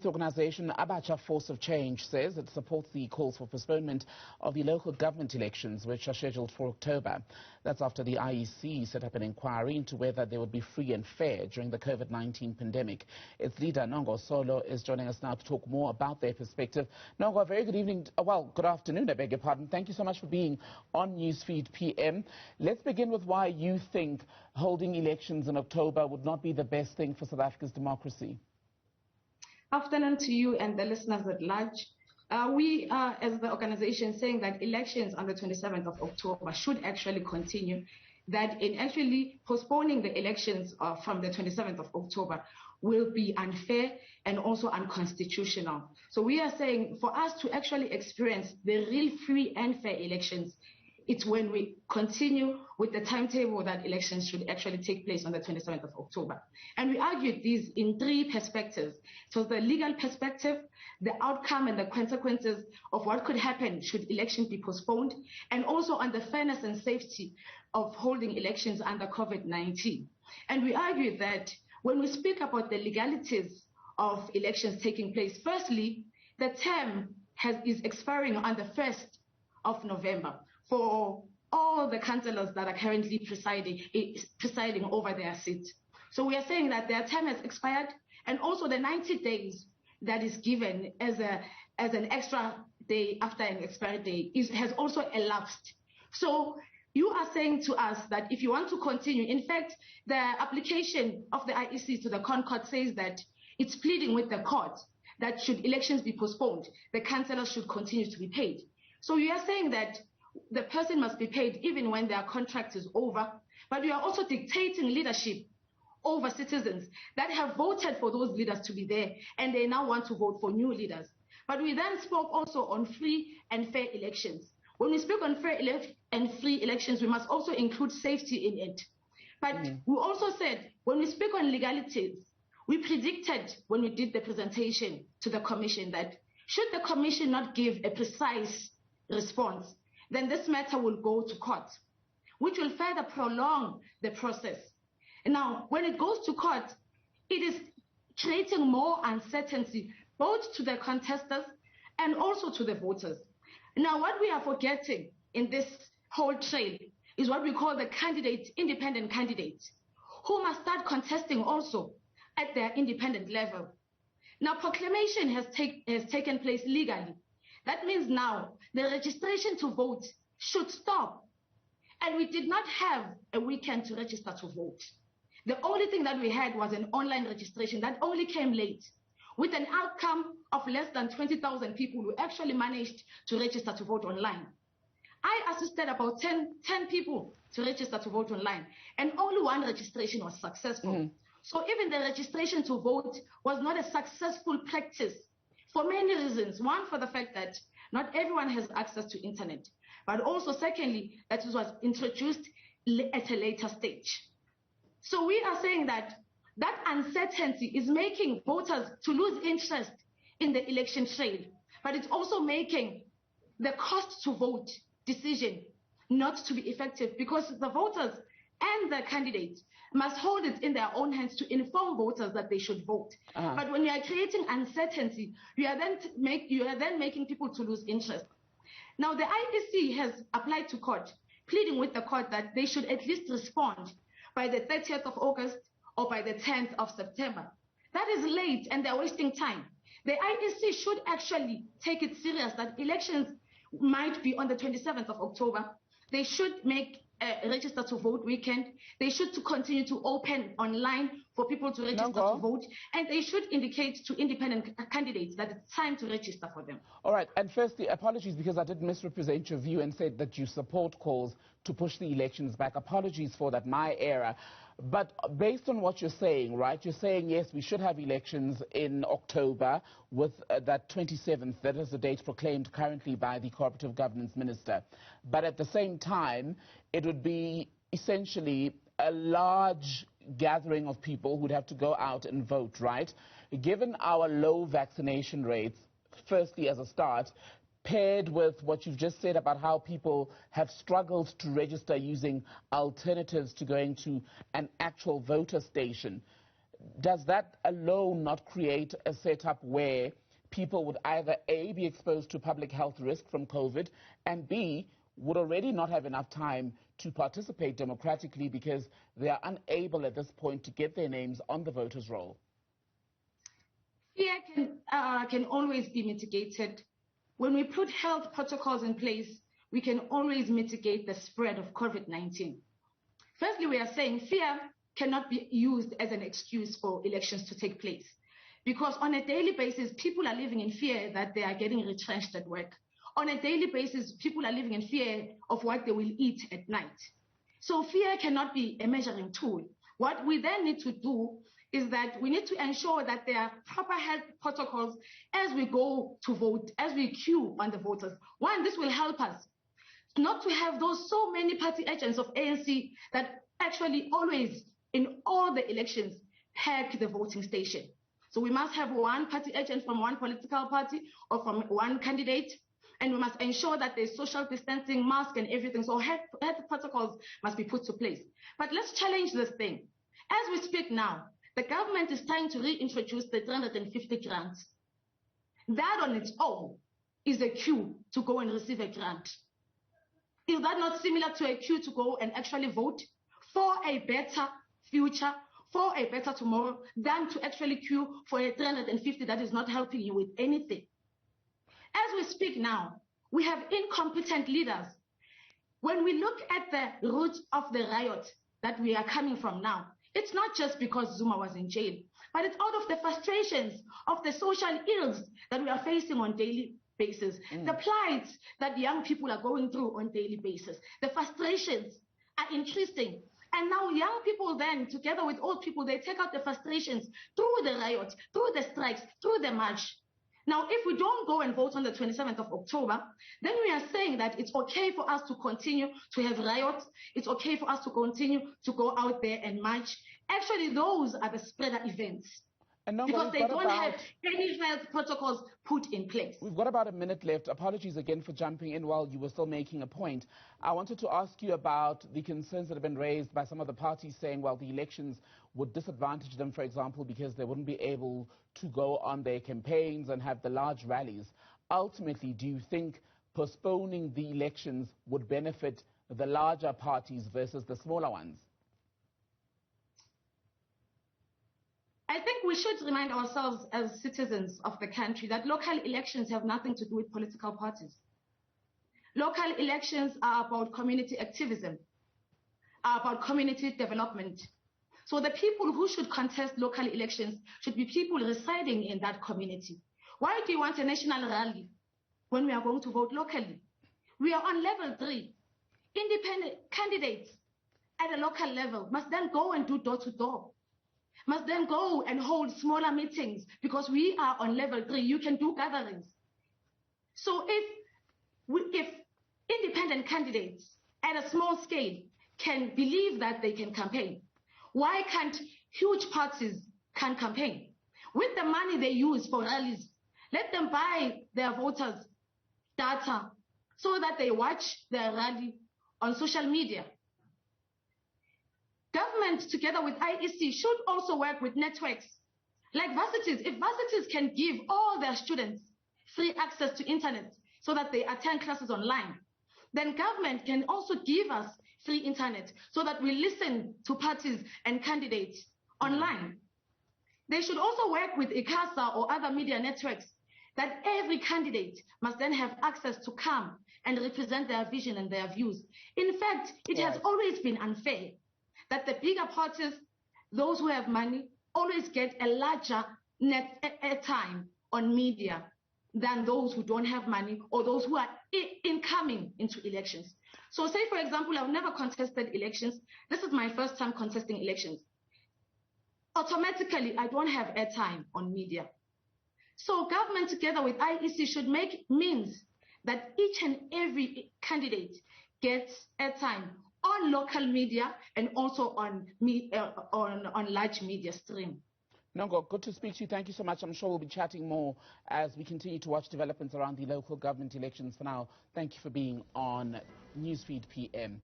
The organization Abatsha Force of Change says it supports the calls for postponement of the local government elections, which are scheduled for October. That's after the IEC set up an inquiry into whether they would be free and fair during the COVID-19 pandemic. Its leader, Nhongo Solo, is joining us now to talk more about their perspective. Nhongo, a very good evening, good afternoon, I beg your pardon. Thank you so much for being on Newsfeed PM. Let's begin with why you think holding elections in October would not be the best thing for South Africa's democracy. Afternoon to you and the listeners at large. We are, as the organization, saying that elections on the 27th of October should actually continue, that in actually postponing the elections from the 27th of October will be unfair and also unconstitutional. So we are saying for us to actually experience the real free and fair elections, it's when we continue with the timetable that elections should actually take place on the 27th of October. And we argued these in three perspectives. So the legal perspective, the outcome and the consequences of what could happen should elections be postponed, and also on the fairness and safety of holding elections under COVID-19. And we argued that when we speak about the legalities of elections taking place, firstly, the term is expiring on the 1st of November. For all the councillors that are currently presiding over their seats. So we are saying that their term has expired, and also the 90 days that is given as an extra day after an expiry day has also elapsed. So you are saying to us that if you want to continue, in fact, the application of the IEC to the Concord says that it's pleading with the court that should elections be postponed, the councillors should continue to be paid. So you are saying that the person must be paid even when their contract is over, but we are also dictating leadership over citizens that have voted for those leaders to be there, and they now want to vote for new leaders. But we then spoke also on free and fair elections. When we speak on fair and free elections, we must also include safety in it. But we also said, when we speak on legalities, we predicted when we did the presentation to the Commission that should the Commission not give a precise response, then this matter will go to court, which will further prolong the process. Now, when it goes to court, it is creating more uncertainty, both to the contestants and also to the voters. Now, what we are forgetting in this whole trail is what we call the independent candidates, who must start contesting also at their independent level. Now, proclamation has taken place legally. That means now the registration to vote should stop. And we did not have a weekend to register to vote. The only thing that we had was an online registration that only came late, with an outcome of less than 20,000 people who actually managed to register to vote online. I assisted about 10 people to register to vote online, and only one registration was successful. So even the registration to vote was not a successful practice for many reasons. One, for the fact that not everyone has access to internet, but also secondly, that it was introduced at a later stage. So we are saying that that uncertainty is making voters to lose interest in the election trail, but it's also making the cost to vote decision not to be effective, because the voters and the candidates must hold it in their own hands to inform voters that they should vote. But when you are creating uncertainty, you are then making people to lose interest. Now, the IEC has applied to court, pleading with the court that they should at least respond by the 30th of August or by the 10th of September. That is late, and they're wasting time. The IEC should actually take it serious that elections might be on the 27th of October. They should make a register to vote weekend. They should continue to open online for people to register to vote, and they should indicate to independent candidates that it's time to register for them. All right, and firstly, apologies because I did misrepresent your view and said that you support calls to push the elections back. Apologies for that, my error. But based on what you're saying, right, you're saying, yes, we should have elections in October with that 27th, that is the date proclaimed currently by the Cooperative Governance Minister. But at the same time, it would be essentially a large gathering of people who'd have to go out and vote, right? Given our low vaccination rates, firstly as a start, paired with what you've just said about how people have struggled to register using alternatives to going to an actual voter station, does that alone not create a setup where people would either A, be exposed to public health risk from COVID, and B, would already not have enough time to participate democratically because they are unable at this point to get their names on the voters' roll? Fear can always be mitigated. When we put health protocols in place, we can always mitigate the spread of COVID-19. Firstly, we are saying fear cannot be used as an excuse for elections to take place, because on a daily basis, people are living in fear that they are getting retrenched at work. On a daily basis, people are living in fear of what they will eat at night. So fear cannot be a measuring tool. What we then need to do is that we need to ensure that there are proper health protocols as we go to vote, as we queue on the voters. One, this will help us not to have those so many party agents of ANC that actually always in all the elections pack the voting station. So we must have one party agent from one political party or from one candidate, and we must ensure that there's social distancing, mask and everything. So health protocols must be put to place. But let's challenge this thing. As we speak now, the government is trying to reintroduce the 350 grants. That on its own is a queue to go and receive a grant. Is that not similar to a queue to go and actually vote for a better future, for a better tomorrow, than to actually queue for a 350 that is not helping you with anything? As we speak now, we have incompetent leaders. When we look at the root of the riot that we are coming from now, it's not just because Zuma was in jail, but it's out of the frustrations of the social ills that we are facing on daily basis, the plights that young people are going through on daily basis. The frustrations are increasing. And now young people then, together with old people, they take out the frustrations through the riots, through the strikes, through the march. Now, if we don't go and vote on the 27th of October, then we are saying that it's okay for us to continue to have riots. It's okay for us to continue to go out there and march. Actually, those are the spreader events. Because they don't have any health protocols put in place. We've got about a minute left. Apologies again for jumping in while you were still making a point. I wanted to ask you about the concerns that have been raised by some of the parties saying, well, the elections would disadvantage them, for example, because they wouldn't be able to go on their campaigns and have the large rallies. Ultimately, do you think postponing the elections would benefit the larger parties versus the smaller ones? I think we should remind ourselves as citizens of the country that local elections have nothing to do with political parties. Local elections are about community activism, are about community development. So the people who should contest local elections should be people residing in that community. Why do you want a national rally when we are going to vote locally? We are on level 3. Independent candidates at a local level must then go and do door-to-door. Must then go and hold smaller meetings because we are on level 3. You can do gatherings. So if independent candidates at a small scale can believe that they can campaign, why can't huge parties can campaign? With the money they use for rallies, let them buy their voters data so that they watch their rally on social media. Government, together with IEC, should also work with networks like varsities. If varsities can give all their students free access to internet so that they attend classes online, then government can also give us free internet so that we listen to parties and candidates online. They should also work with ICASA or other media networks that every candidate must then have access to come and represent their vision and their views. In fact, it has always been unfair that the bigger parties, those who have money, always get a larger net airtime on media than those who don't have money or those who are incoming into elections. So say, for example, I've never contested elections. This is my first time contesting elections. Automatically, I don't have airtime on media. So government, together with IEC, should make means that each and every candidate gets airtime on local media and also on large media stream. Nhongo, good to speak to you. Thank you so much. I'm sure we'll be chatting more as we continue to watch developments around the local government elections. For now, thank you for being on Newsfeed PM.